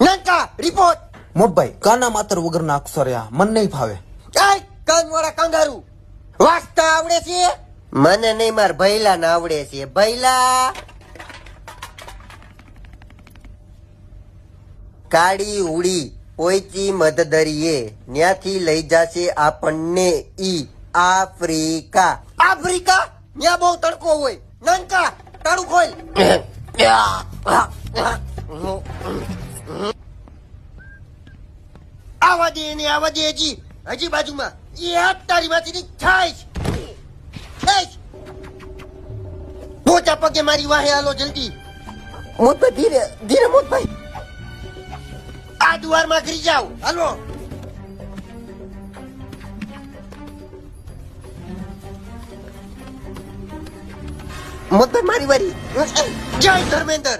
નંકા report. મોટભાઈ કાના માતર વગરના અક્ષર મન નહીં ફાવે. કાનવાળા કંગારુ વાંચતા આવડે છે? મને નહીં, માર ભૈલા ને આવડે છે. ભૈલા કાળી ઉડી પોઈચી મધદરીએ ન્યાથી લઈ જાશે આપણને ઈ આફ્રિકા. આફ્રિકા ન્યા બહુ તડકો હોય. નંકા તાળું ખોલ. આવા દે એને, આવા દે. હજી બાજુમાં એ હાથ તારી માંથી થાય. પોચા પગે મારી વાહે હાલો જલ્દી. મોતભાઈ ધીરે ધીરે. મોતભાઈ આ દ્વારમાં ઘરી જાઓ. હાલો. મોતભાઈ મારી વારી. જય ધર્મેન્દ્ર.